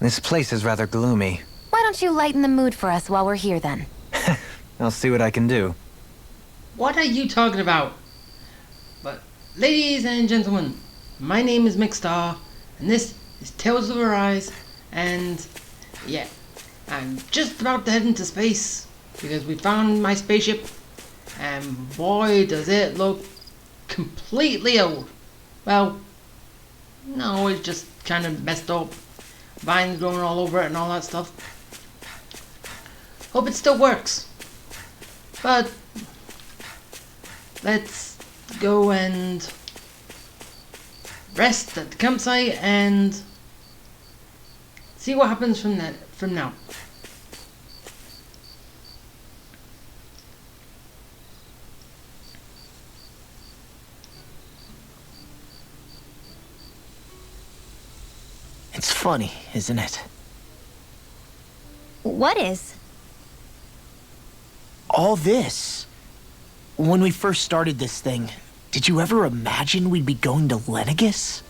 This place is rather gloomy. Why don't you lighten the mood for us while we're here then? I'll see what I can do. What are you talking about? But, ladies and gentlemen, my name is Mixstar, and this is Tales of Arise, and yeah, I'm just about to head into space, because we found my spaceship, and boy does it look completely old. Well, no, it's just kind of messed up. Vines growing all over it and all that stuff. Hope it still works. But let's go and rest at the campsite and see what happens from now. It's funny, isn't it? What is? All this. When we first started this thing, did you ever imagine we'd be going to Lenegis?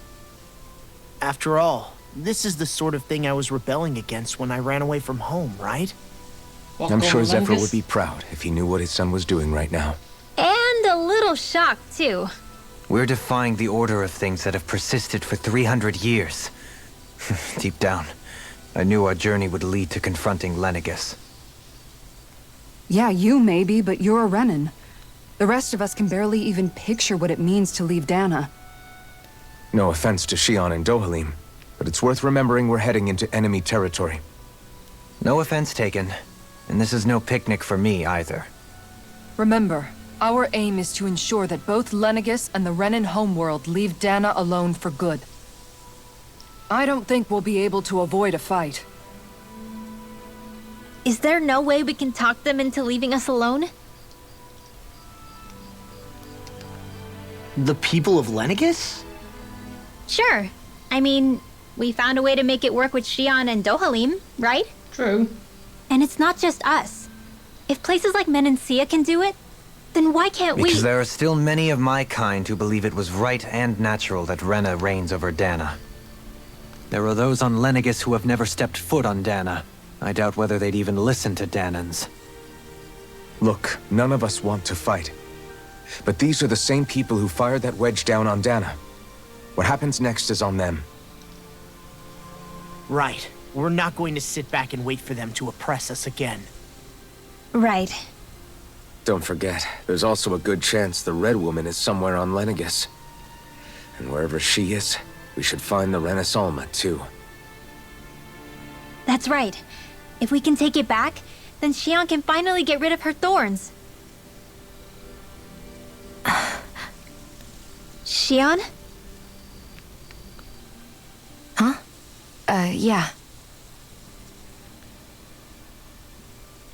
After all, this is the sort of thing I was rebelling against when I ran away from home, right? I'm sure Zephyr would be proud if he knew what his son was doing right now. And a little shocked, too. We're defying the order of things that have persisted for 300 years. Deep down, I knew our journey would lead to confronting Lenegis. Yeah, you maybe, but you're a Renan. The rest of us can barely even picture what it means to leave Dana. No offense to Shionne and Dohalim, but it's worth remembering we're heading into enemy territory. No offense taken, and this is no picnic for me either. Remember, our aim is to ensure that both Lenegis and the Renan homeworld leave Dana alone for good. I don't think we'll be able to avoid a fight. Is there no way we can talk them into leaving us alone? The people of Lenegis? Sure. I mean, we found a way to make it work with Shionne and Dohalim, right? True. And it's not just us. If places like Menancia can do it, then why can't we? Because there are still many of my kind who believe it was right and natural that Rena reigns over Dana. There are those on Lenegis who have never stepped foot on Dana. I doubt whether they'd even listen to Danans. Look, none of us want to fight. But these are the same people who fired that wedge down on Dana. What happens next is on them. Right. We're not going to sit back and wait for them to oppress us again. Right. Don't forget, there's also a good chance the Red Woman is somewhere on Lenegis. And wherever she is, we should find the Renaissance too. That's right. If we can take it back, then Shionne can finally get rid of her thorns. Shionne? Huh? Yeah.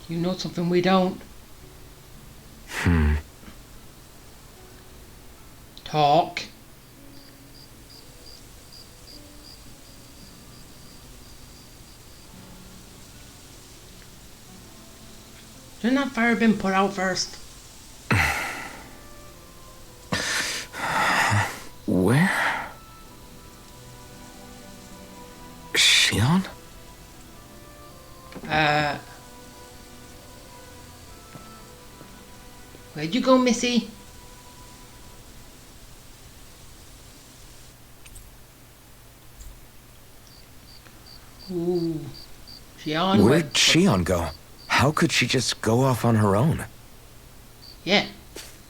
You know something we don't. Talk. Shouldn't that fire been put out first? Where? Shionne? Where'd you go, Missy? Ooh. Shionne Where'd Shionne go? How could she just go off on her own? Yeah.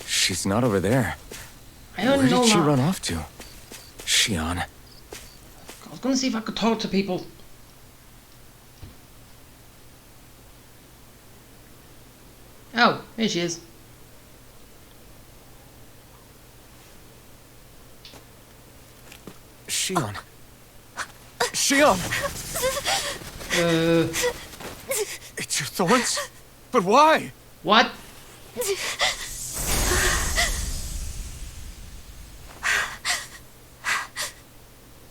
She's not over there. I don't Where know did she that. run off to? Shionne. I was gonna see if I could talk to people. Oh, here she is. Shionne. Shionne! It's your thorns? But why? What?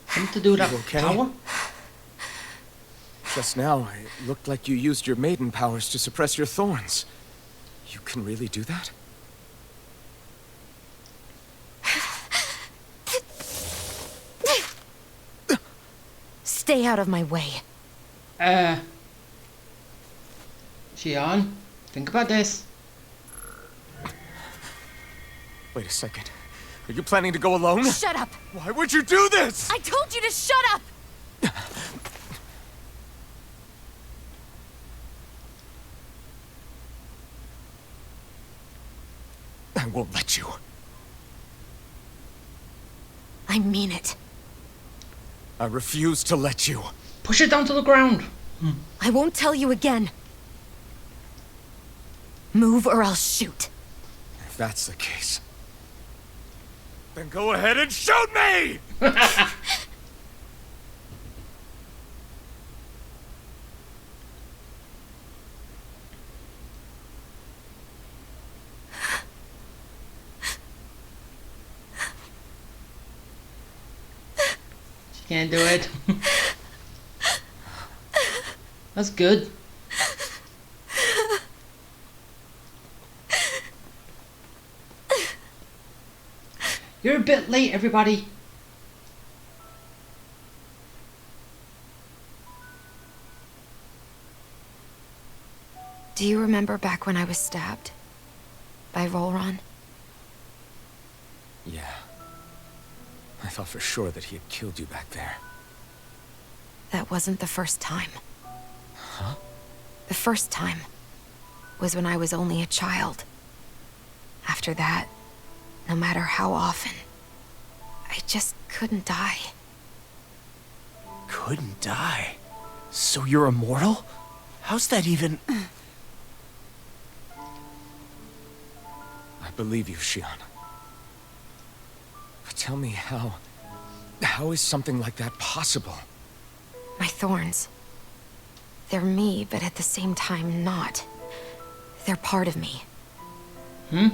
Something to do with that okay? power? Just now, it looked like you used your maiden powers to suppress your thorns. You can really do that? Stay out of my way. Shionne, think about this. Wait a second. Are you planning to go alone? Shut up! Why would you do this? I told you to shut up! I won't let you. I mean it. I refuse to let you. Push it down to the ground. I won't tell you again. Move or I'll shoot. If that's the case, then go ahead and shoot me! She can't do it. That's good. You're a bit late, everybody. Do you remember back when I was stabbed? By Volron? Yeah. I thought for sure that he had killed you back there. That wasn't the first time. Huh? The first time was when I was only a child. After that, no matter how often, I just couldn't die. Couldn't die? So you're immortal? How's that even... I believe you, Shionne. But tell me how is something like that possible? My thorns. They're me, but at the same time not. They're part of me. Hmm?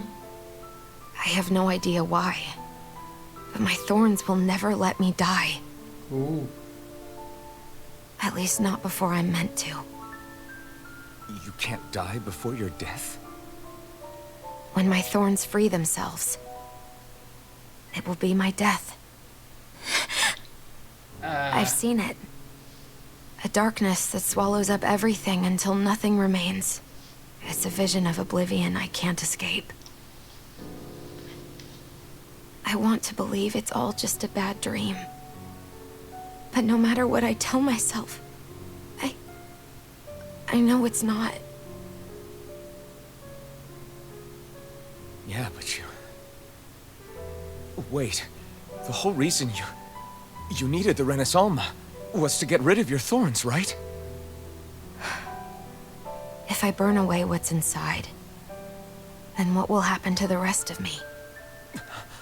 I have no idea why. But my thorns will never let me die. Ooh. At least not before I'm meant to. You can't die before your death? When my thorns free themselves, it will be my death. I've seen it. A darkness that swallows up everything until nothing remains. It's a vision of oblivion I can't escape. I want to believe it's all just a bad dream. But no matter what I tell myself, I know it's not. Yeah, but you... Wait. The whole reason you needed the Renaissance was to get rid of your thorns, right? If I burn away what's inside, then what will happen to the rest of me?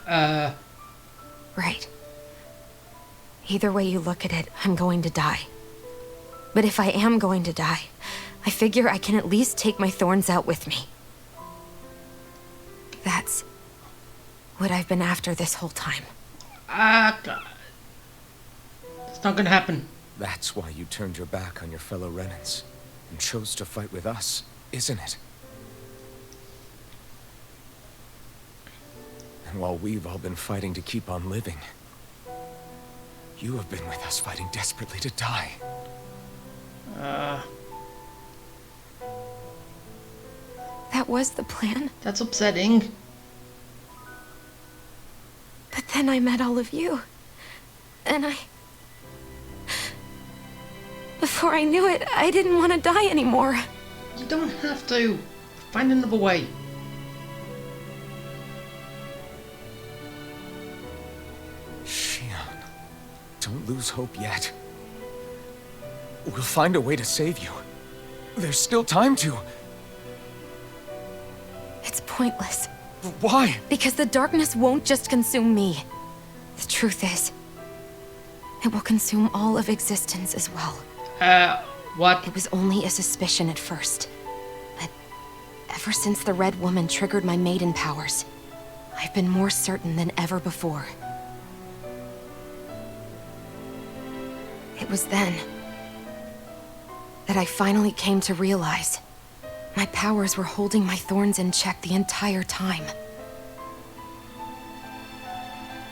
Right. Either way you look at it, I'm going to die. But if I am going to die, I figure I can at least take my thorns out with me. That's what I've been after this whole time. God. It's not gonna happen. That's why you turned your back on your fellow Renans and chose to fight with us, isn't it? And while we've all been fighting to keep on living, you have been with us fighting desperately to die. That was the plan. That's upsetting. But then I met all of you. And before I knew it, I didn't want to die anymore. You don't have to. Find another way. Shionne, don't lose hope yet. We'll find a way to save you. There's still time to. It's pointless. Why? Because the darkness won't just consume me. The truth is, it will consume all of existence as well. What? It was only a suspicion at first. But ever since the Red Woman triggered my maiden powers, I've been more certain than ever before. It was then that I finally came to realize my powers were holding my thorns in check the entire time.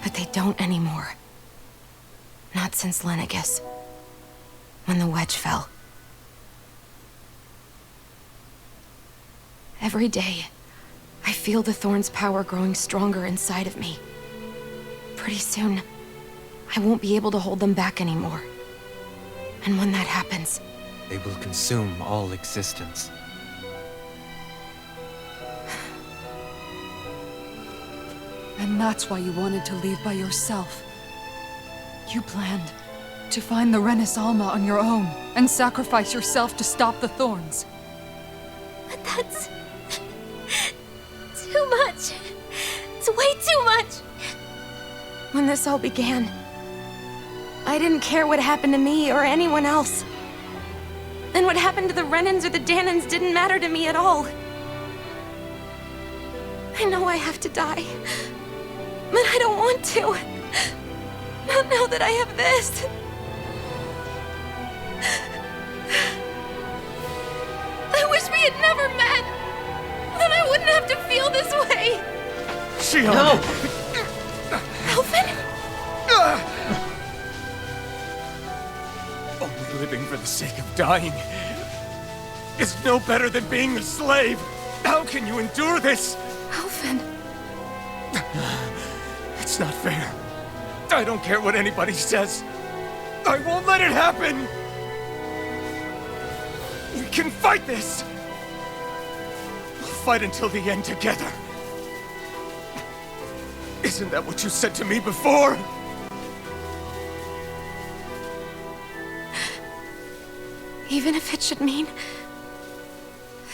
But they don't anymore. Not since Lenegis. When the wedge fell. Every day, I feel the thorn's power growing stronger inside of me. Pretty soon, I won't be able to hold them back anymore. And when that happens, They will consume all existence. And that's why you wanted to leave by yourself. You planned to find the Renis Alma on your own and sacrifice yourself to stop the thorns. But that's... too much. It's way too much. when this all began, I didn't care what happened to me or anyone else. And what happened to the Renans or the Danans didn't matter to me at all. I know I have to die, but I don't want to. Not now that I have this. I wish we had never met. Then I wouldn't have to feel this way. Shionne! No! Alvin? Only living for the sake of dying is no better than being a slave. How can you endure this? Alvin. It's not fair. I don't care what anybody says. I won't let it happen! We can fight this! We'll fight until the end together. Isn't that what you said to me before? Even if it should mean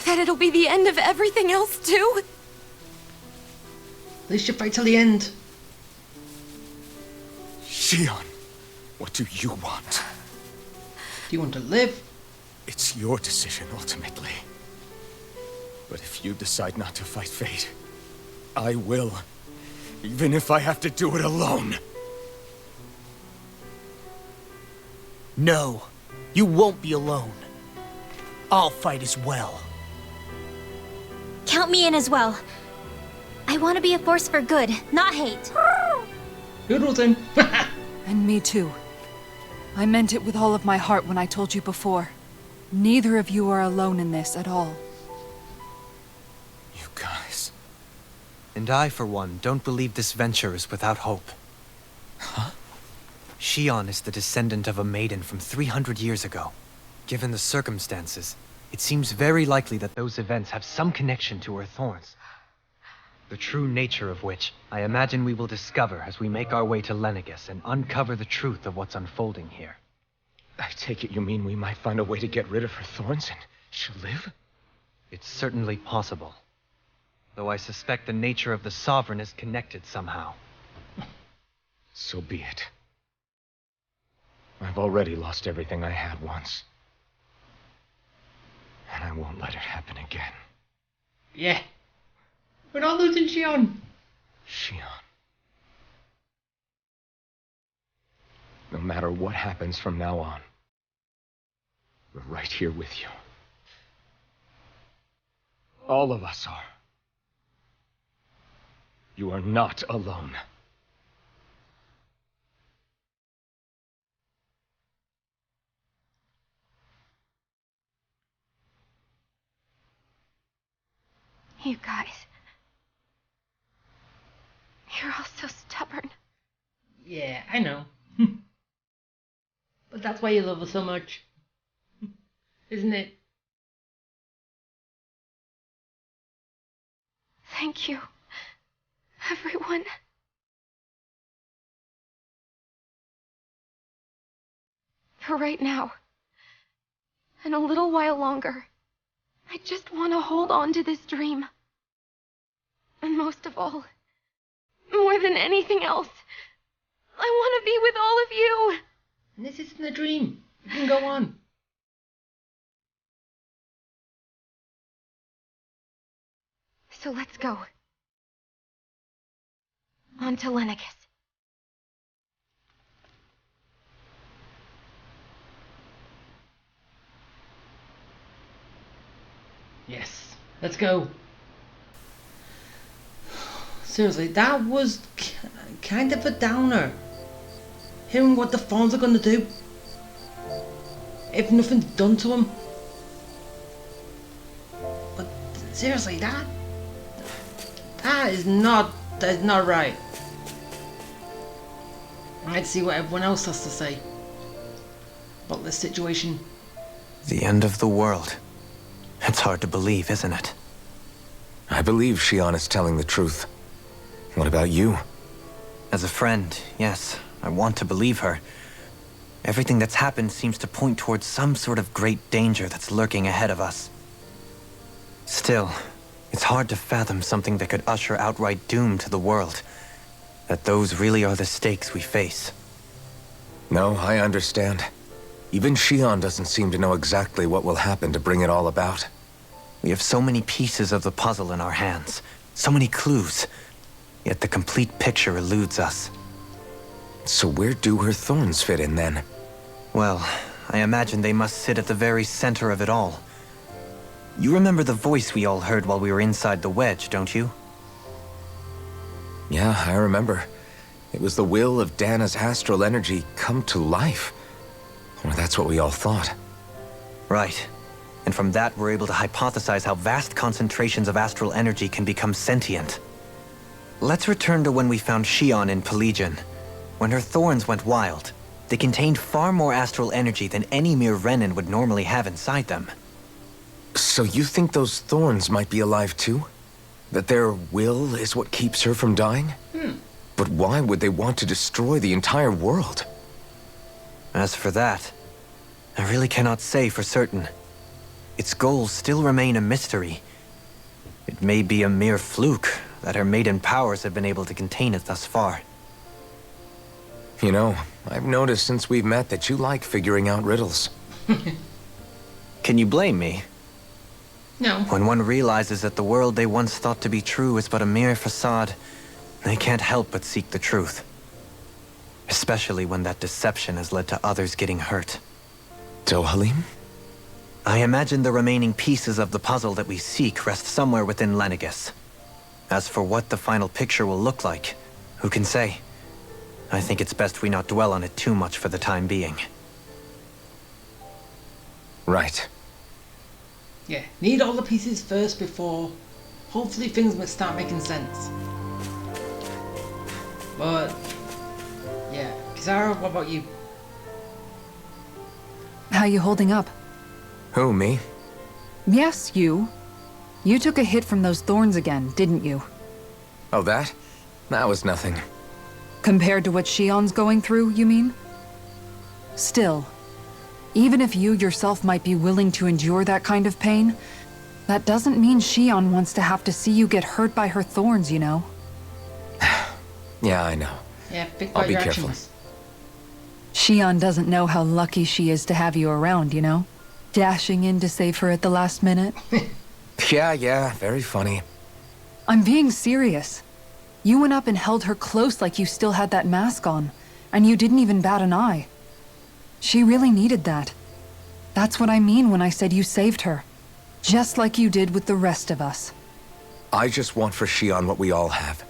that it'll be the end of everything else too. At least you fight till the end. Shionne, what do you want? Do you want to live? It's your decision, ultimately. But if you decide not to fight fate, I will. Even if I have to do it alone. No, you won't be alone. I'll fight as well. Count me in as well. I want to be a force for good, not hate. Hoodleton. And me too. I meant it with all of my heart when I told you before. Neither of you are alone in this at all. You guys... And I, for one, don't believe this venture is without hope. Huh? Shionne is the descendant of a maiden from 300 years ago. Given the circumstances, it seems very likely that those events have some connection to her thorns. The true nature of which, I imagine we will discover as we make our way to Lenegis and uncover the truth of what's unfolding here. I take it you mean we might find a way to get rid of her thorns and she'll live? It's certainly possible. Though I suspect the nature of the Sovereign is connected somehow. So be it. I've already lost everything I had once. And I won't let it happen again. Yeah. We're not losing Shionne. Shionne. No matter what happens from now on, we're right here with you. All of us are. You are not alone. You guys. You're all so stubborn. Yeah, I know. But that's why you love us so much. Isn't it? Thank you, everyone. For right now, and a little while longer, I just want to hold on to this dream. And most of all, more than anything else, I want to be with all of you. And this isn't a dream. You can go on. So let's go. On to Lenegis. Yes. Let's go. Seriously, that was kind of a downer. Hearing what the Fawns are gonna do. If nothing's done to him. But Seriously, that is not right. Let's see what everyone else has to say about this situation. The end of the world. It's hard to believe, isn't it? I believe Shionne is telling the truth. What about you? As a friend, yes, I want to believe her. Everything that's happened seems to point towards some sort of great danger that's lurking ahead of us. Still, it's hard to fathom something that could usher outright doom to the world. That those really are the stakes we face. No, I understand. Even Shionne doesn't seem to know exactly what will happen to bring it all about. We have so many pieces of the puzzle in our hands, so many clues, yet the complete picture eludes us. So where do her thorns fit in then? Well, I imagine they must sit at the very center of it all. You remember the voice we all heard while we were inside the wedge, don't you? Yeah, I remember. It was the will of Dana's astral energy come to life. Or that's what we all thought. Right. And from that, we're able to hypothesize how vast concentrations of astral energy can become sentient. Let's return to when we found Shionne in Pelagian. When her thorns went wild, they contained far more astral energy than any mere Renin would normally have inside them. So you think those thorns might be alive too? That their will is what keeps her from dying? But why would they want to destroy the entire world? As for that, I really cannot say for certain. Its goals still remain a mystery. It may be a mere fluke that her maiden powers have been able to contain it thus far. You know, I've noticed since we've met that you like figuring out riddles. Can you blame me? No. When one realizes that the world they once thought to be true is but a mere facade, they can't help but seek the truth. Especially when that deception has led to others getting hurt. Dohalim? I imagine the remaining pieces of the puzzle that we seek rest somewhere within Lenegis. As for what the final picture will look like, who can say? I think it's best we not dwell on it too much for the time being. Right. Yeah, need all the pieces first before hopefully things will start making sense. But yeah, Kisara, what about you? How you holding up? Who, me? Yes, you. You took a hit from those thorns again, didn't you? Oh, that? That was nothing. Compared to what Shionne's going through, you mean? Still, even if you yourself might be willing to endure that kind of pain, that doesn't mean Shionne wants to have to see you get hurt by her thorns, you know? Yeah, I know. Yeah, think I'll about be your careful. actions. Shionne doesn't know how lucky she is to have you around, you know? Dashing in to save her at the last minute. Yeah, very funny. I'm being serious. You went up and held her close like you still had that mask on, and you didn't even bat an eye. She really needed that. That's what I mean when I said you saved her. Just like you did with the rest of us. I just want for Shionne what we all have.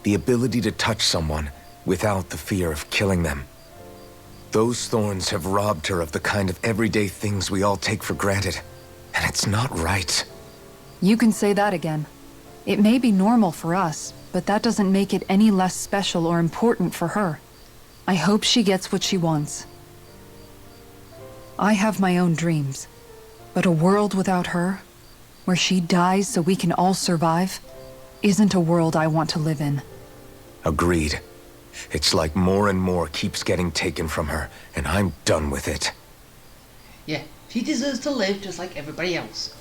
The ability to touch someone without the fear of killing them. Those thorns have robbed her of the kind of everyday things we all take for granted. And it's not right. You can say that again. It may be normal for us, but that doesn't make it any less special or important for her. I hope she gets what she wants. I have my own dreams, but a world without her, where she dies so we can all survive, isn't a world I want to live in. Agreed. It's like more and more keeps getting taken from her, and I'm done with it. Yeah, she deserves to live just like everybody else.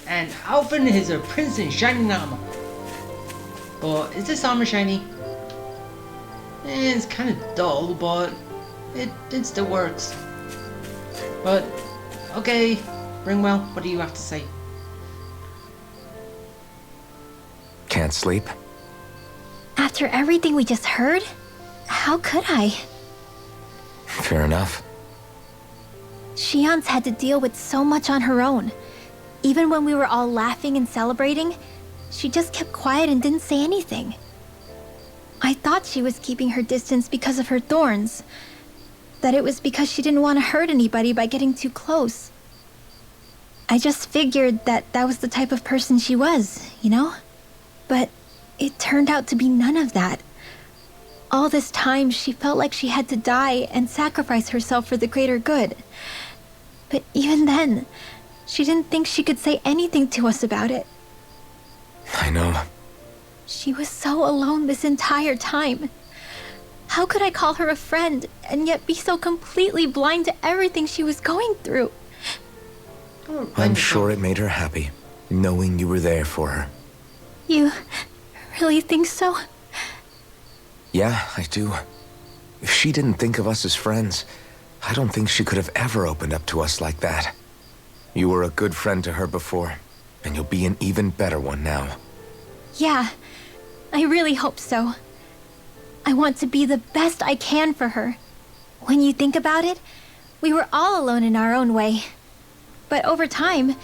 And Alvin is a prince in shining armor. But is this armor shiny? It's kind of dull, but it still works. But, okay, Ringwell, what do you have to say? Can't sleep? After everything we just heard, how could I? Fair enough. Shionne's had to deal with so much on her own. Even when we were all laughing and celebrating, she just kept quiet and didn't say anything. I thought she was keeping her distance because of her thorns. That it was because she didn't want to hurt anybody by getting too close. I just figured that that was the type of person she was, you know? But it turned out to be none of that. All this time, she felt like she had to die and sacrifice herself for the greater good. But even then, she didn't think she could say anything to us about it. I know. She was so alone this entire time. How could I call her a friend and yet be so completely blind to everything she was going through? I'm sure it made her happy, knowing you were there for her. You really think so? Yeah, I do. If she didn't think of us as friends, I don't think she could have ever opened up to us like that. You were a good friend to her before, and you'll be an even better one now. Yeah, I really hope so. I want to be the best I can for her. When you think about it, we were all alone in our own way. But over time,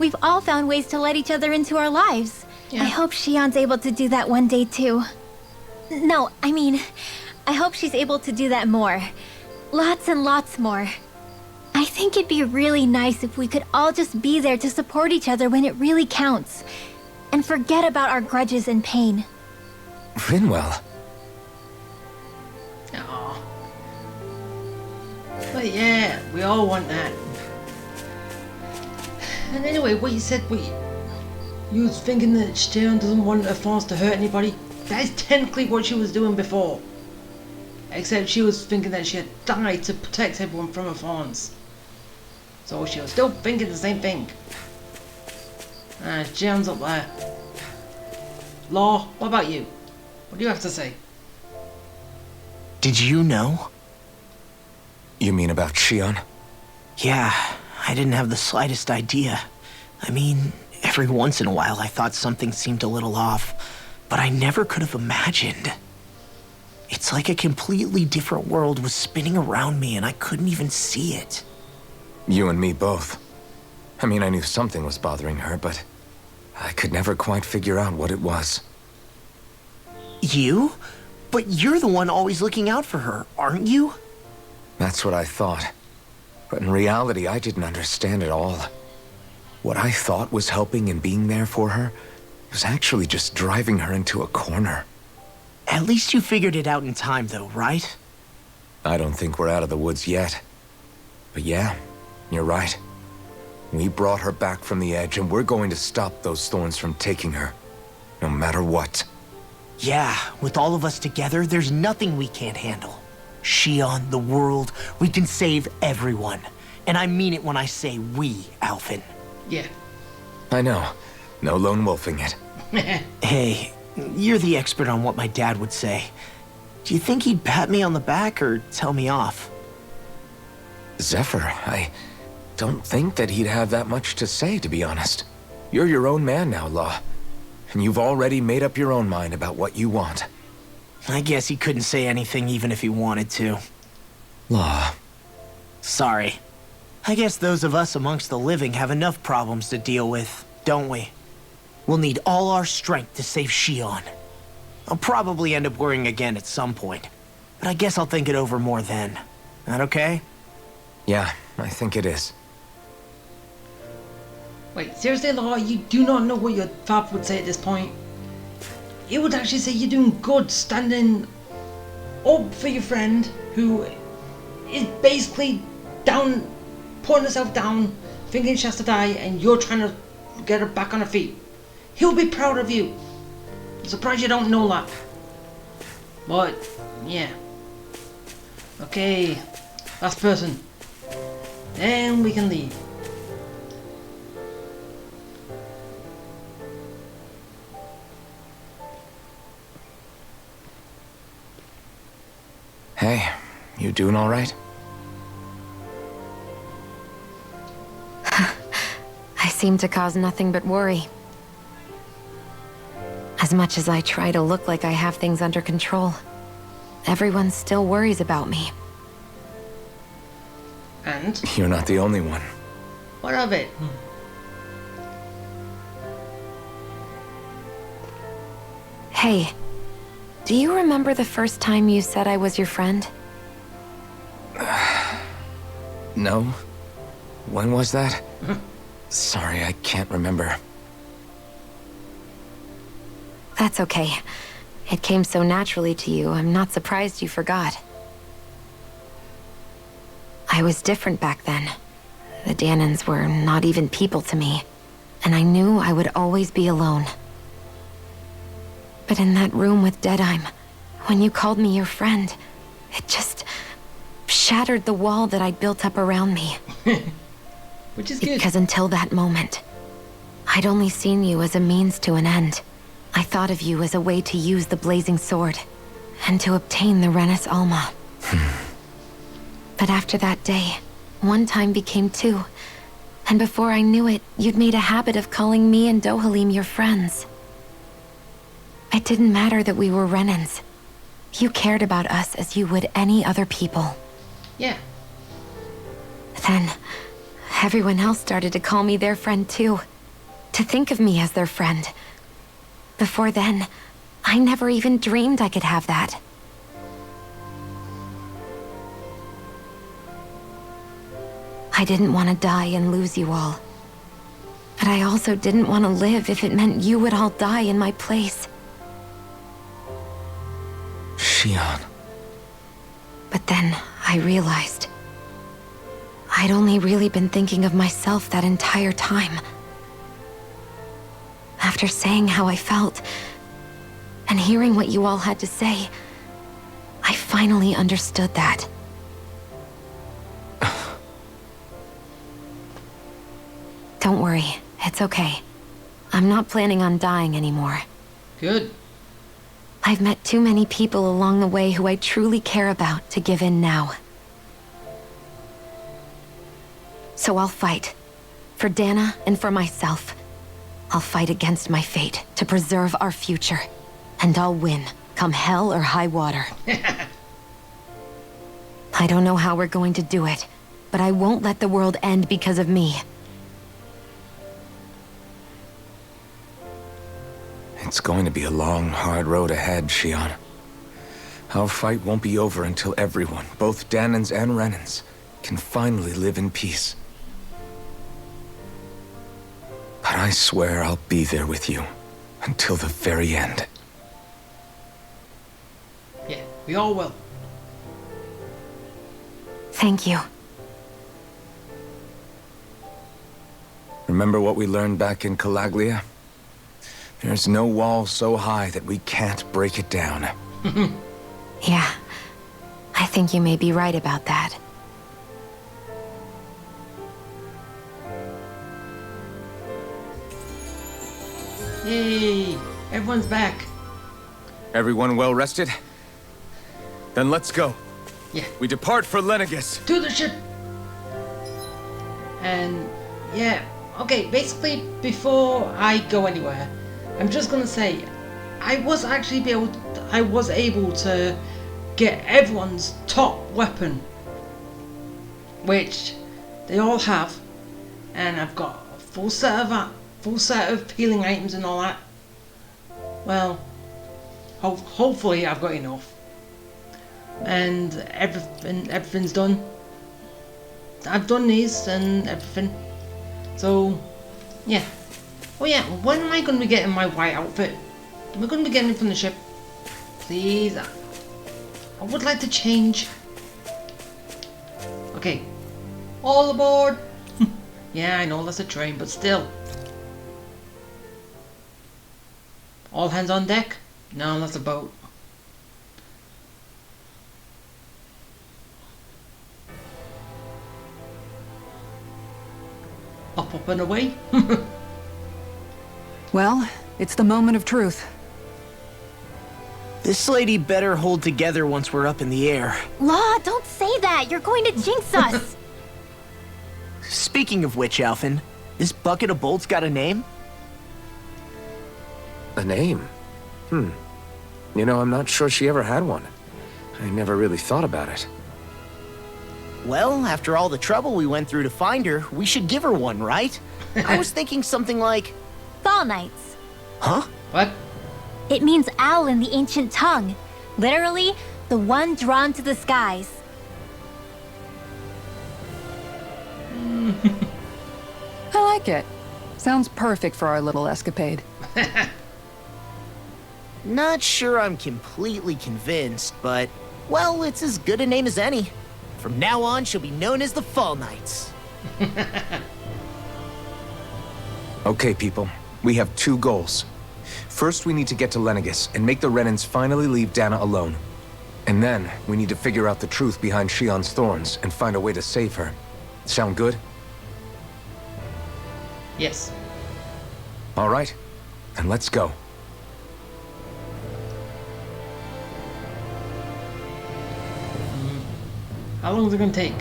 we've all found ways to let each other into our lives. Yeah. I hope Shionne's able to do that one day too. No, I mean, I hope she's able to do that more. Lots and lots more. I think it'd be really nice if we could all just be there to support each other when it really counts. And forget about our grudges and pain. Rinwell. Aw. But yeah, we all want that. And anyway, what you said, you was thinking that Shionne doesn't want her fawns to hurt anybody. That is technically what she was doing before. Except she was thinking that she had died to protect everyone from her fawns. So she was still thinking the same thing. Shionne's up there. Law, what about you? What do you have to say? Did you know? You mean about Shionne? Yeah, I didn't have the slightest idea. I mean, every once in a while I thought something seemed a little off, but I never could have imagined. It's like a completely different world was spinning around me and I couldn't even see it. You and me both. I mean, I knew something was bothering her, but I could never quite figure out what it was. You? But you're the one always looking out for her, aren't you? That's what I thought. But in reality, I didn't understand it all. What I thought was helping and being there for her was actually just driving her into a corner. At least you figured it out in time, though, right? I don't think we're out of the woods yet. But yeah, you're right. We brought her back from the edge, and we're going to stop those thorns from taking her. No matter what. Yeah, with all of us together, there's nothing we can't handle. Shionne, the world, we can save everyone. And I mean it when I say we, Alphen. Yeah. I know. No lone wolfing it. Hey, you're the expert on what my dad would say. Do you think he'd pat me on the back or tell me off? Zephyr, I don't think that he'd have that much to say, to be honest. You're your own man now, Law. And you've already made up your own mind about what you want. I guess he couldn't say anything even if he wanted to. Law. Sorry. I guess those of us amongst the living have enough problems to deal with, don't we? We'll need all our strength to save Shionne. I'll probably end up worrying again at some point, but I guess I'll think it over more then. That okay? Yeah, I think it is. Wait, seriously, Law, you do not know what your father would say at this point? He would actually say you're doing good standing up for your friend who is basically down, putting herself down, thinking she has to die, and you're trying to get her back on her feet. He'll be proud of you. I'm surprised you don't know that. But, yeah. Okay, last person. Then we can leave. Hey, you doing all right? I seem to cause nothing but worry. As much as I try to look like I have things under control, everyone still worries about me. And? You're not the only one. What of it? Hey, do you remember the first time you said I was your friend? No? When was that? Sorry, I can't remember. That's okay. It came so naturally to you, I'm not surprised you forgot. I was different back then. The Danans were not even people to me, and I knew I would always be alone. But in that room with Deadime, when you called me your friend, it just shattered the wall that I'd built up around me. Which is good. Because until that moment, I'd only seen you as a means to an end. I thought of you as a way to use the blazing sword, and to obtain the Renis Alma. But after that day, one time became two, and before I knew it, you'd made a habit of calling me and Dohalim your friends. It didn't matter that we were Renans. You cared about us as you would any other people. Yeah. Then, everyone else started to call me their friend too. To think of me as their friend. Before then, I never even dreamed I could have that. I didn't want to die and lose you all. But I also didn't want to live if it meant you would all die in my place. Shionne. But then I realized I'd only really been thinking of myself that entire time. After saying how I felt, and hearing what you all had to say, I finally understood that. Don't worry, it's okay. I'm not planning on dying anymore. Good. I've met too many people along the way who I truly care about to give in now. So I'll fight. For Dana and for myself. I'll fight against my fate to preserve our future. And I'll win, come hell or high water. I don't know how we're going to do it, but I won't let the world end because of me. It's going to be a long, hard road ahead, Shionne. Our fight won't be over until everyone, both Danans and Renans, can finally live in peace. But I swear I'll be there with you until the very end. Yeah, we all will. Thank you. Remember what we learned back in Calaglia? There's no wall so high that we can't break it down. Yeah, I think you may be right about that. Yay! Everyone's back. Everyone well rested? Then let's go. Yeah. We depart for Lenegis. To the ship! And yeah, okay, basically before I go anywhere, I'm just gonna say I was able to get everyone's top weapon, which they all have, and I've got a full set of healing items and all that. Well, hopefully I've got enough, and everything's done. I've done these and everything, so yeah. Oh yeah, when am I going to be getting my white outfit? Am I going to be getting it from the ship? Please, I would like to change. Okay, all aboard. Yeah, I know that's a train, but still. All hands on deck? No, that's a boat. Up and away. Well, it's the moment of truth. This lady better hold together once we're up in the air. Law, don't say that. You're going to jinx us. Speaking of which, Alphen, this bucket of bolts got a name? A name? You know, I'm not sure she ever had one. I never really thought about it. Well, after all the trouble we went through to find her, we should give her one, right? I was thinking something like... Fall Knights. Huh? What? It means owl in the ancient tongue. Literally, the one drawn to the skies. I like it. Sounds perfect for our little escapade. Not sure I'm completely convinced, but, well, it's as good a name as any. From now on, she'll be known as the Fall Knights. Okay, people. We have two goals. First, we need to get to Lenegis and make the Renans finally leave Dana alone. And then, we need to figure out the truth behind Shionne's thorns and find a way to save her. Sound good? Yes. All right. Then let's go. How long is it going to take?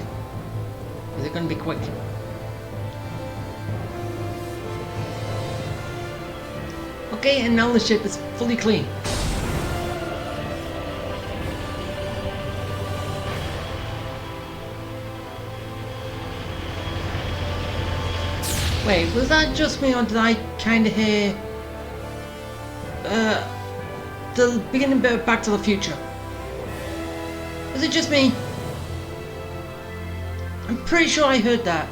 Is it going to be quick? Okay, and now the ship is fully clean. Wait, was that just me or did I kind of hear the beginning bit of Back to the Future? Was it just me? I'm pretty sure I heard that.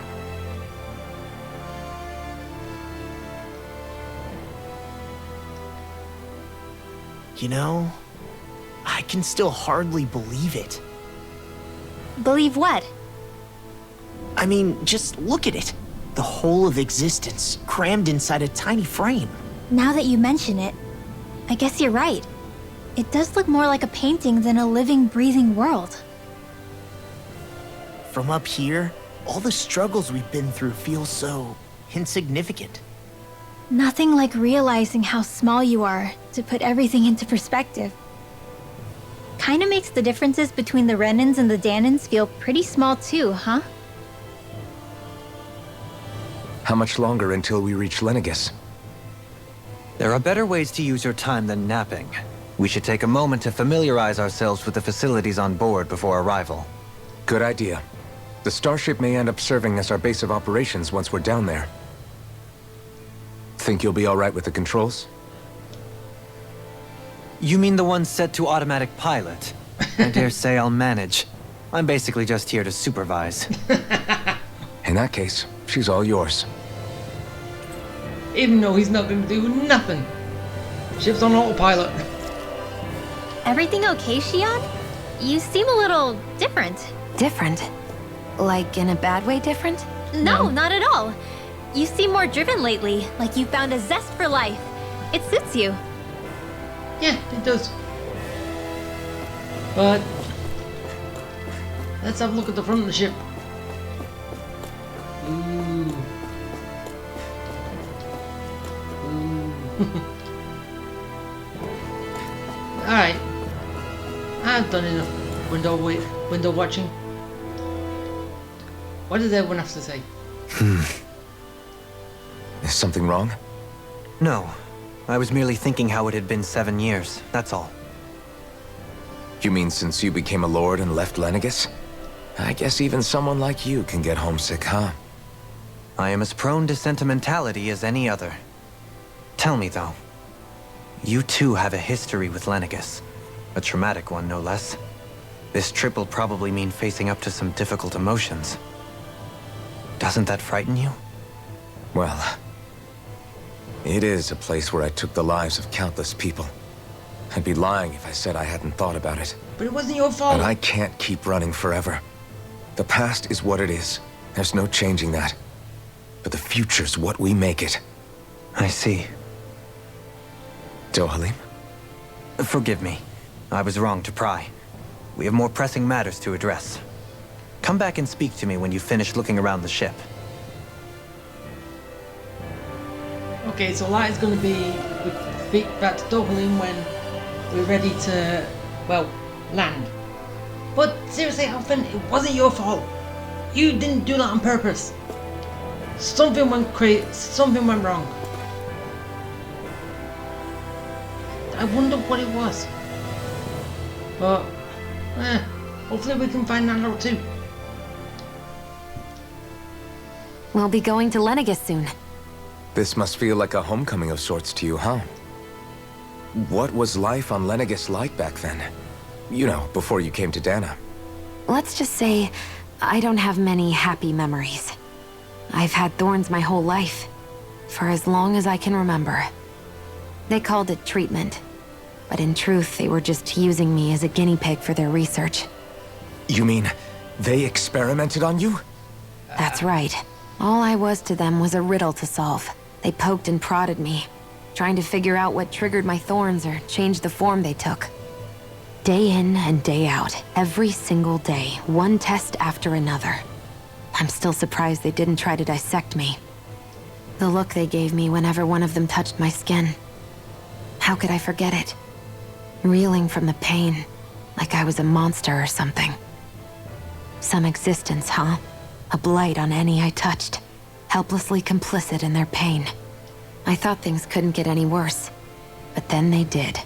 You know, I can still hardly believe it. Believe what? I mean, just look at it. The whole of existence, crammed inside a tiny frame. Now that you mention it, I guess you're right. It does look more like a painting than a living, breathing world. From up here, all the struggles we've been through feel so insignificant. Nothing like realizing how small you are to put everything into perspective. Kinda makes the differences between the Renans and the Danans feel pretty small too, huh? How much longer until we reach Lenegis? There are better ways to use your time than napping. We should take a moment to familiarize ourselves with the facilities on board before arrival. Good idea. The starship may end up serving as our base of operations once we're down there. Think you'll be all right with the controls? You mean the one set to automatic pilot? I dare say I'll manage. I'm basically just here to supervise. In that case, she's all yours. Even though he's not going to do nothing. Ship's on autopilot. Everything okay, Shionne? You seem a little different. Different? Like in a bad way different? No, not at all. You seem more driven lately, like you found a zest for life. It suits you. Yeah, it does. But let's have a look at the front of the ship. Ooh. Ooh. Alright. I've done enough window watching. What does everyone have to say? Is something wrong? No. I was merely thinking how it had been 7 years, that's all. You mean since you became a lord and left Lenegis? I guess even someone like you can get homesick, huh? I am as prone to sentimentality as any other. Tell me, though. You too have a history with Lenegis. A traumatic one, no less. This trip will probably mean facing up to some difficult emotions. Doesn't that frighten you? Well, it is a place where I took the lives of countless people. I'd be lying if I said I hadn't thought about it. But it wasn't your fault. But I can't keep running forever. The past is what it is. There's no changing that. But the future's what we make it. I see. Dohalim? Forgive me. I was wrong to pry. We have more pressing matters to address. Come back and speak to me when you finish looking around the ship. Okay, so that is going to be with feet back to Dohalim when we're ready to, well, land. But seriously, Alphen, it wasn't your fault. You didn't do that on purpose. Something went wrong. I wonder what it was. But, hopefully we can find that out too. We'll be going to Lenegis soon. This must feel like a homecoming of sorts to you, huh? What was life on Lenegis like back then? You know, before you came to Dana. Let's just say, I don't have many happy memories. I've had thorns my whole life, for as long as I can remember. They called it treatment, but in truth, they were just using me as a guinea pig for their research. You mean, they experimented on you? That's right. All I was to them was a riddle to solve. They poked and prodded me, trying to figure out what triggered my thorns or changed the form they took. Day in and day out, every single day, one test after another. I'm still surprised they didn't try to dissect me. The look they gave me whenever one of them touched my skin. How could I forget it? Reeling from the pain, like I was a monster or something. Some existence, huh? A blight on any I touched, helplessly complicit in their pain. I thought things couldn't get any worse, but then they did.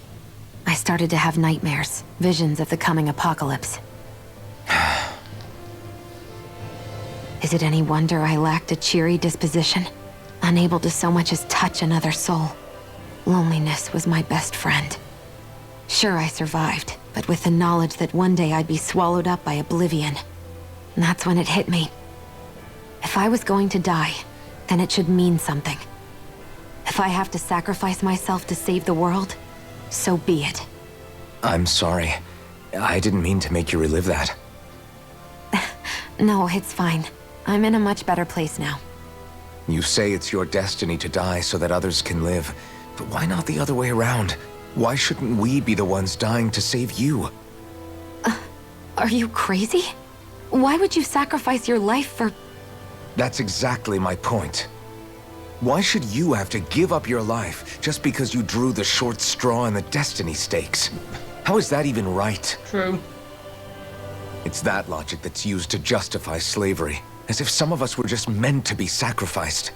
I started to have nightmares, visions of the coming apocalypse. Is it any wonder I lacked a cheery disposition? Unable to so much as touch another soul. Loneliness was my best friend. Sure, I survived, but with the knowledge that one day I'd be swallowed up by oblivion. And that's when it hit me. If I was going to die, then it should mean something. If I have to sacrifice myself to save the world, so be it. I'm sorry. I didn't mean to make you relive that. No, it's fine. I'm in a much better place now. You say it's your destiny to die so that others can live, but why not the other way around? Why shouldn't we be the ones dying to save you? Are you crazy? Why would you sacrifice your life for... That's exactly my point. Why should you have to give up your life just because you drew the short straw in the destiny stakes? How is that even right? True. It's that logic that's used to justify slavery, as if some of us were just meant to be sacrificed.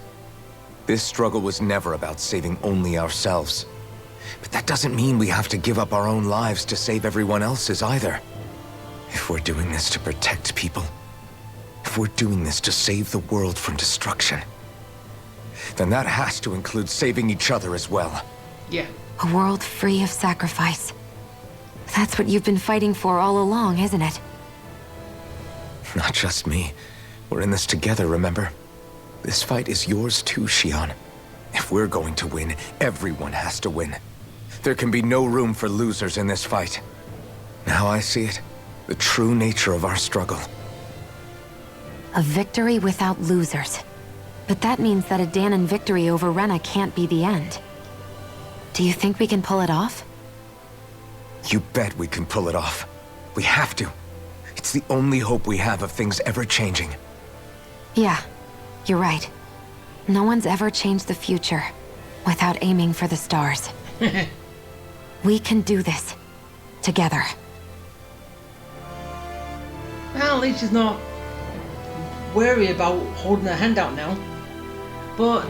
This struggle was never about saving only ourselves. But that doesn't mean we have to give up our own lives to save everyone else's either. If we're doing this to protect people, if we're doing this to save the world from destruction, then that has to include saving each other as well. Yeah. A world free of sacrifice. That's what you've been fighting for all along, isn't it? Not just me. We're in this together, remember? This fight is yours too, Shionne. If we're going to win, everyone has to win. There can be no room for losers in this fight. Now I see it. The true nature of our struggle. A victory without losers. But that means that a Dahnan victory over Rena can't be the end. Do you think we can pull it off? You bet we can pull it off. We have to. It's the only hope we have of things ever changing. Yeah, you're right. No one's ever changed the future without aiming for the stars. We can do this. Together. Well, at least she's not worried about holding her hand out now. But,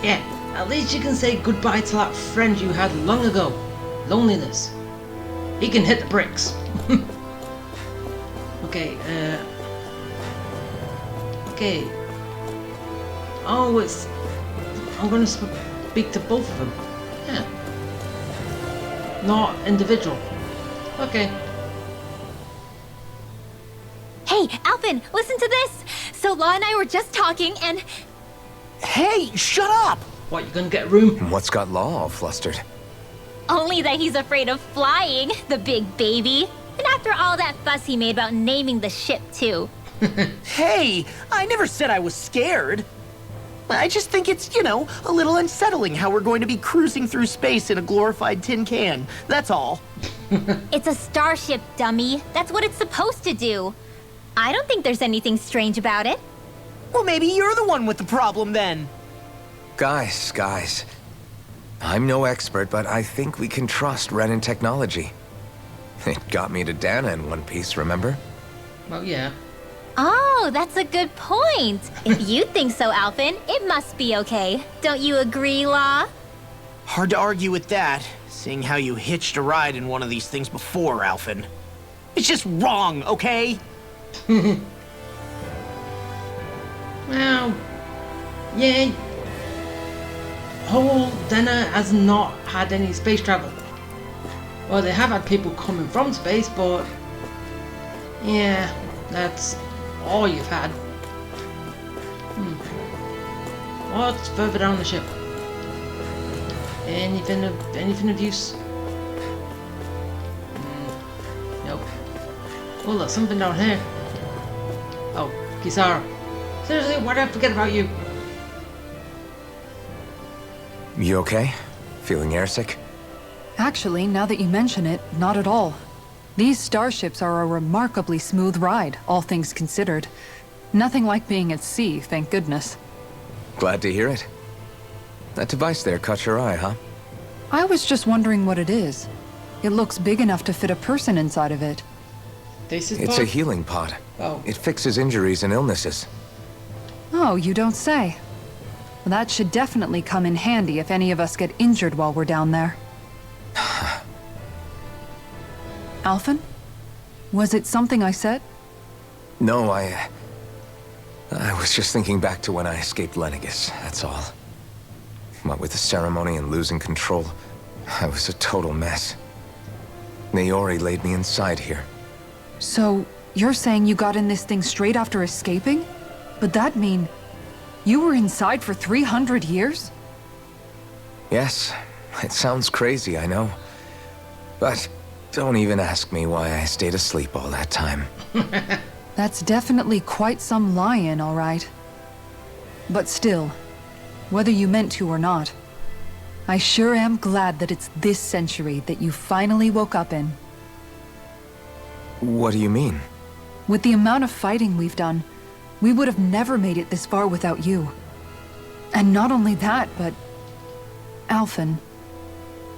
yeah, at least you can say goodbye to that friend you had long ago. Loneliness. He can hit the bricks. Okay, okay. Oh, I'm gonna speak to both of them. Yeah. Not individual. Okay. Hey, Alvin, listen to this! So Law and I were just talking and... Hey, shut up! What, you gonna get a room? And what's got Law all flustered? Only that he's afraid of flying, the big baby. And after all that fuss he made about naming the ship, too. Hey, I never said I was scared. I just think it's, you know, a little unsettling how we're going to be cruising through space in a glorified tin can. That's all. It's a starship, dummy. That's what it's supposed to do. I don't think there's anything strange about it. Well, maybe you're the one with the problem then. Guys. I'm no expert, but I think we can trust Renan technology. It got me to Dana in one piece, remember? Well, yeah. Oh, that's a good point. If you think so, Alvin, it must be okay. Don't you agree, Law? Hard to argue with that, seeing how you hitched a ride in one of these things before, Alvin. It's just wrong, okay? Well, yeah. Whole Dana has not had any space travel. Well, they have had people coming from space, but yeah, that's all you've had. What's further down the ship? Anything of use? Nope. Oh, there's something down here. Oh, Kisara. Seriously, why did I forget about you? You okay? Feeling airsick? Actually, now that you mention it, not at all. These starships are a remarkably smooth ride, all things considered. Nothing like being at sea, thank goodness. Glad to hear it. That device there caught your eye, huh? I was just wondering what it is. It looks big enough to fit a person inside of it. It's a healing pod. Oh. It fixes injuries and illnesses. Oh, you don't say. Well, that should definitely come in handy if any of us get injured while we're down there. Alphen? Was it something I said? No, I was just thinking back to when I escaped Lenegis, that's all. What with the ceremony and losing control, I was a total mess. Naori laid me inside here. So, you're saying you got in this thing straight after escaping? But that mean you were inside for 300 years? Yes, it sounds crazy, I know. But don't even ask me why I stayed asleep all that time. That's definitely quite some lie-in, all right. But still, whether you meant to or not, I sure am glad that it's this century that you finally woke up in. What do you mean? With the amount of fighting we've done, we would have never made it this far without you. And not only that, but... Alphen,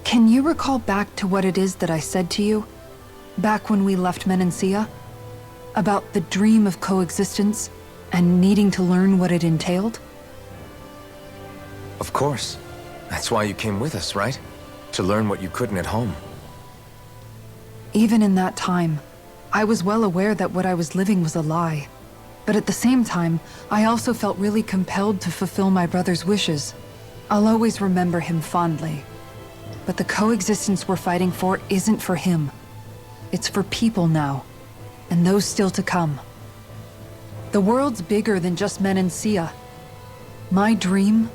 can you recall back to what it is that I said to you? Back when we left Menancia? About the dream of coexistence, and needing to learn what it entailed? Of course. That's why you came with us, right? To learn what you couldn't at home. Even in that time, I was well aware that what I was living was a lie. But at the same time, I also felt really compelled to fulfill my brother's wishes. I'll always remember him fondly. But the coexistence we're fighting for isn't for him. It's for people now, and those still to come. The world's bigger than just Menancia. My dream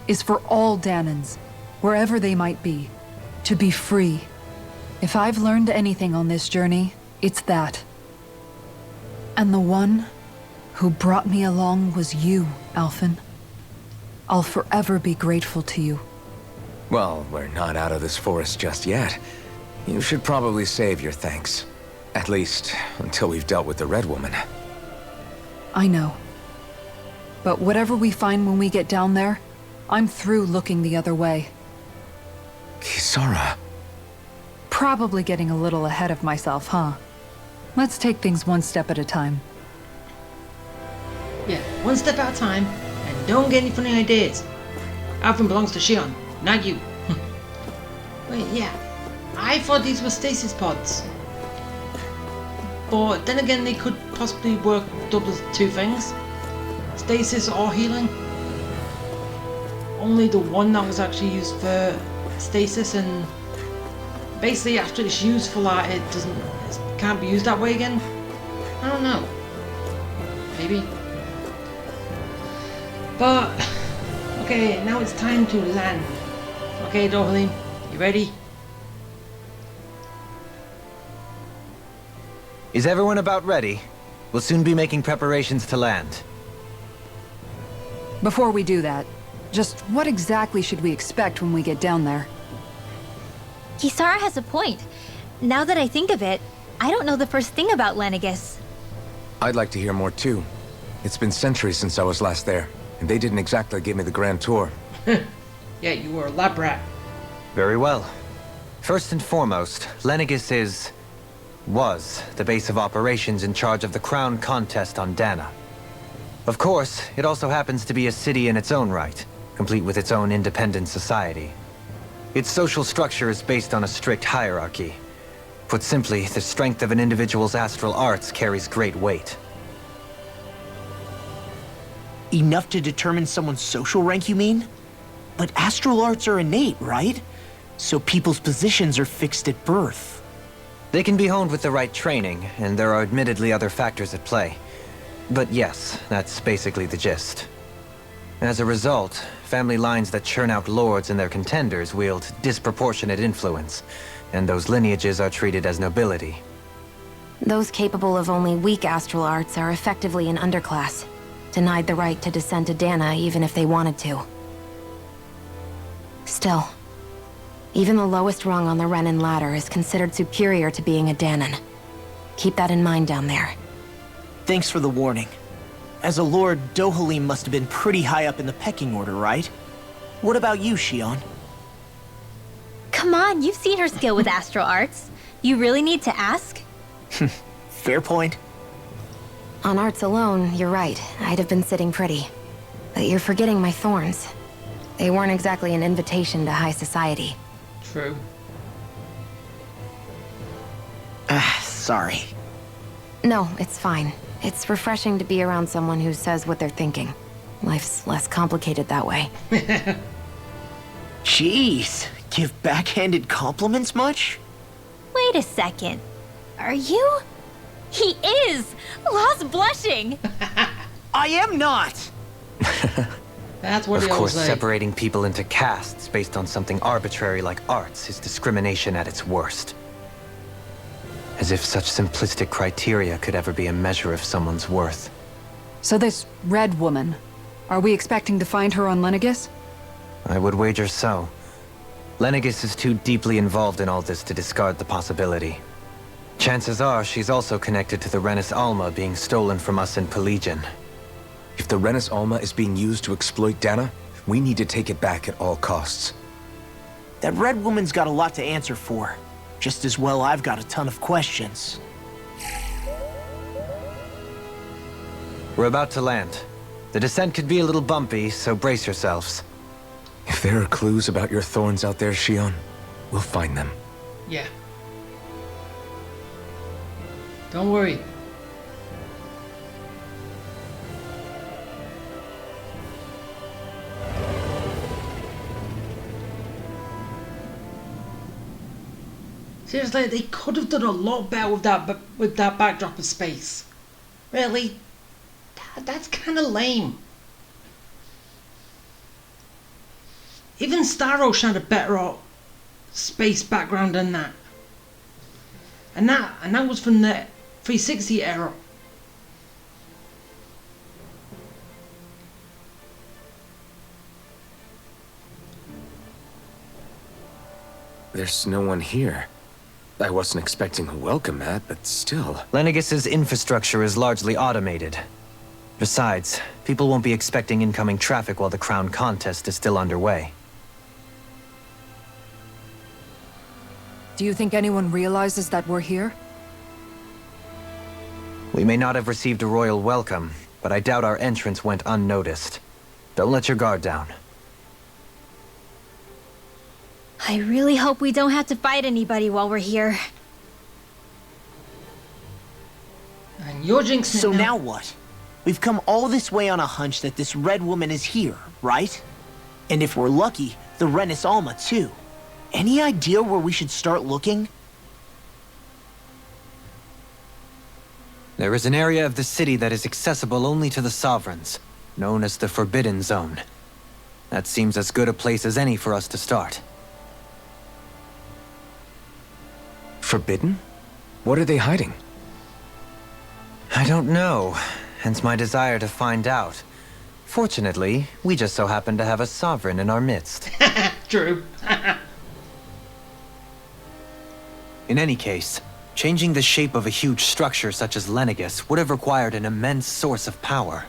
is for all Danans, wherever they might be, to be free. If I've learned anything on this journey, it's that. And the one who brought me along was you, Alphen. I'll forever be grateful to you. Well, we're not out of this forest just yet. You should probably save your thanks. At least, until we've dealt with the Red Woman. I know. But whatever we find when we get down there, I'm through looking the other way. Kisara. Probably getting a little ahead of myself, huh? Let's take things one step at a time. Yeah, one step at a time, and don't get any funny ideas. Alphen belongs to Shionne, not you. Wait, yeah, I thought these were stasis pods. But then again, they could possibly work double as two things. Stasis or healing. Only the one that was actually used for stasis, and basically after it's used for that, it can't be used that way again. I don't know. Maybe. But okay, now it's time to land. Okay, Dohalim, you ready? Is everyone about ready? We'll soon be making preparations to land. Before we do that, just what exactly should we expect when we get down there? Kisara has a point. Now that I think of it, I don't know the first thing about Lenegis. I'd like to hear more too. It's been centuries since I was last there, and they didn't exactly give me the grand tour. Yeah, you were a lab rat. Very well. First and foremost, Lenegis was the base of operations in charge of the crown contest on Dana. Of course, it also happens to be a city in its own right, complete with its own independent society. Its social structure is based on a strict hierarchy. Put simply, the strength of an individual's astral arts carries great weight. Enough to determine someone's social rank, you mean? But astral arts are innate, right? So people's positions are fixed at birth. They can be honed with the right training, and there are admittedly other factors at play. But yes, that's basically the gist. As a result, family lines that churn out lords and their contenders wield disproportionate influence, and those lineages are treated as nobility. Those capable of only weak astral arts are effectively an underclass, denied the right to descend to Dana even if they wanted to. Still, even the lowest rung on the Renan ladder is considered superior to being a Danan. Keep that in mind down there. Thanks for the warning. As a lord, Dohalim must have been pretty high up in the pecking order, right? What about you, Shionne? Come on, you've seen her skill with astral arts. You really need to ask? Fair point. On arts alone, you're right. I'd have been sitting pretty. But you're forgetting my thorns. They weren't exactly an invitation to high society. True. Sorry. No, it's fine. It's refreshing to be around someone who says what they're thinking. Life's less complicated that way. Jeez, give backhanded compliments much? Wait a second. Are you? He is! Law's blushing! I am not! That's what Of he always course, say. separating people into castes based on something arbitrary like arts is discrimination at its worst. As if such simplistic criteria could ever be a measure of someone's worth. So this red woman, are we expecting to find her on Lenegis? I would wager so. Lenegis is too deeply involved in all this to discard the possibility. Chances are she's also connected to the Renis Alma being stolen from us in Pelegion. If the Renis Alma is being used to exploit Dana, we need to take it back at all costs. That red woman's got a lot to answer for. Just as well I've got a ton of questions. We're about to land. The descent could be a little bumpy, so brace yourselves. If there are clues about your thorns out there, Shionne, we'll find them. Yeah. Don't worry. Seriously, they could have done a lot better with that backdrop of space. Really, that's kind of lame. Even Staros had a better space background than that. And that was from the 360 era. There's no one here. I wasn't expecting a welcome mat, but still. Lenegis's infrastructure is largely automated. Besides, people won't be expecting incoming traffic while the crown contest is still underway. Do you think anyone realizes that we're here? We may not have received a royal welcome, but I doubt our entrance went unnoticed. Don't let your guard down. I really hope we don't have to fight anybody while we're here. And you're jinxing it So now what? We've come all this way on a hunch that this red woman is here, right? And if we're lucky, the Renis Alma too. Any idea where we should start looking? There is an area of the city that is accessible only to the Sovereigns, known as the Forbidden Zone. That seems as good a place as any for us to start. Forbidden? What are they hiding? I don't know, hence my desire to find out. Fortunately, we just so happen to have a Sovereign in our midst. True. In any case, changing the shape of a huge structure such as Lenegis would have required an immense source of power.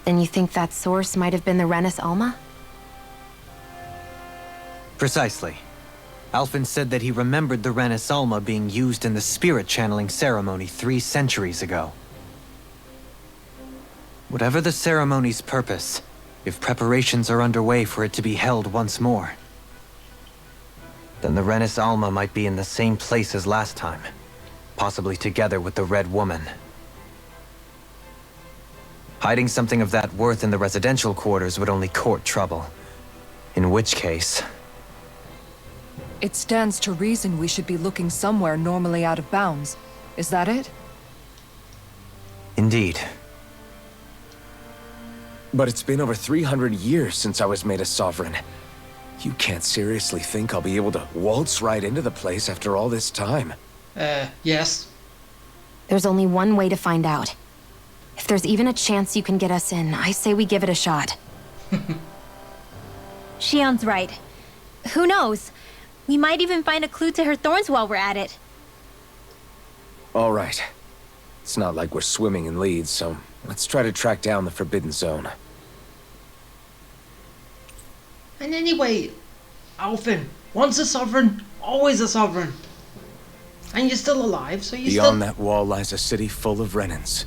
Then you think that source might have been the Renis Alma? Precisely. Alphen said that he remembered the Renis Alma being used in the spirit channeling ceremony 3 centuries ago. Whatever the ceremony's purpose, if preparations are underway for it to be held once more, then the Renis Alma might be in the same place as last time, possibly together with the Red Woman. Hiding something of that worth in the residential quarters would only court trouble. In which case... It stands to reason we should be looking somewhere normally out of bounds. Is that it? Indeed. But it's been over 300 years since I was made a sovereign. You can't seriously think I'll be able to waltz right into the place after all this time. Yes. There's only one way to find out. If there's even a chance you can get us in, I say we give it a shot. Shionne's right. Who knows? We might even find a clue to her thorns while we're at it. All right. It's not like we're swimming in leads, so let's try to track down the Forbidden Zone. And anyway, Alphen, once a sovereign, always a sovereign. And you're still alive, so Beyond that wall lies a city full of Renans.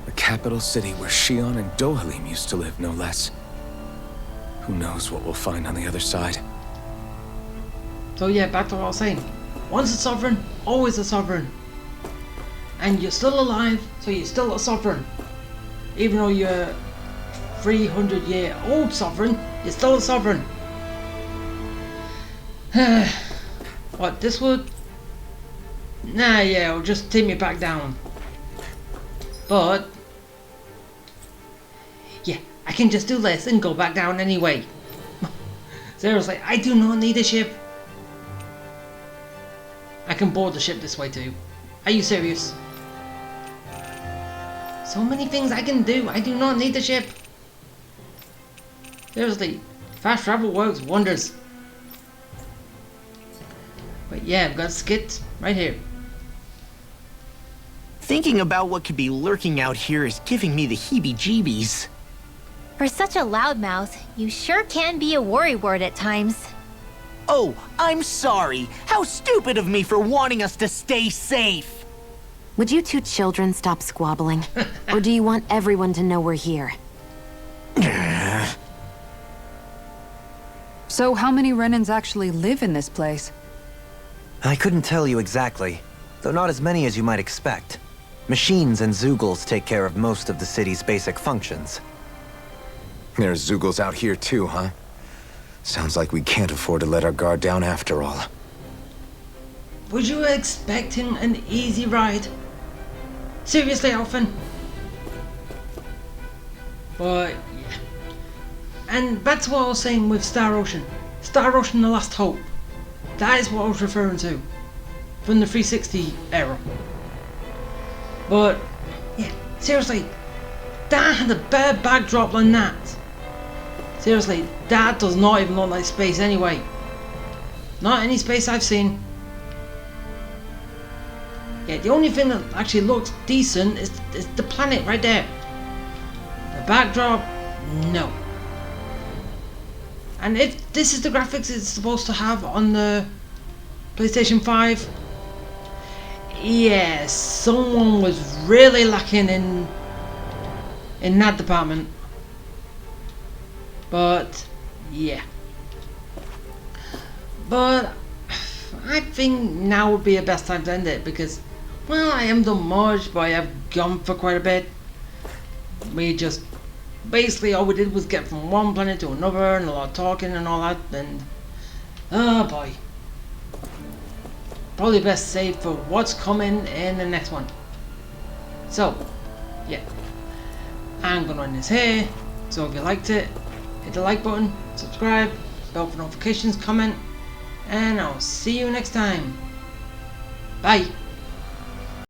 The capital city where Shionne and Dohalim used to live, no less. Who knows what we'll find on the other side. So yeah, back to what I was saying. Once a sovereign, always a sovereign. And you're still alive, so you're still a sovereign. Even though you're 300-year-old sovereign, you're still a sovereign. What, this would... Nah, yeah, it'll just take me back down. But... yeah, I can just do this and go back down anyway. Seriously, I do not need a ship. I can board the ship this way too. Are you serious? So many things I can do. I do not need the ship. Seriously, fast travel works wonders. But yeah, I've got Skit right here. Thinking about what could be lurking out here is giving me the heebie-jeebies. For such a loudmouth, you sure can be a worrywart at times. Oh, I'm sorry. How stupid of me for wanting us to stay safe. Would you two children stop squabbling? Or do you want everyone to know we're here? So how many Renans actually live in this place? I couldn't tell you exactly, though not as many as you might expect. Machines and Zeugles take care of most of the city's basic functions. There's Zeugles out here too, huh? Sounds like we can't afford to let our guard down after all. Was you expecting an easy ride? Seriously, Alphen? But, yeah. And back to what I was saying with Star Ocean. Star Ocean The Last Hope. That is what I was referring to. From the 360 era. But, yeah, seriously. That had a better backdrop than that. Seriously, that does not even look like space anyway. Not any space I've seen. Yeah, the only thing that actually looks decent is the planet right there. The backdrop, no. And if this is the graphics it's supposed to have on the PlayStation 5, yeah, someone was really lacking in that department. But yeah. But I think now would be the best time to end it because, well, I haven't done much, but I have gone for quite a bit. We just basically all we did was get from one planet to another and a lot of talking and all that, and oh boy. Probably best save for what's coming in the next one. So, yeah. I'm gonna end this here. So if you liked it, hit the like button, subscribe, bell for notifications, comment, and I'll see you next time. Bye.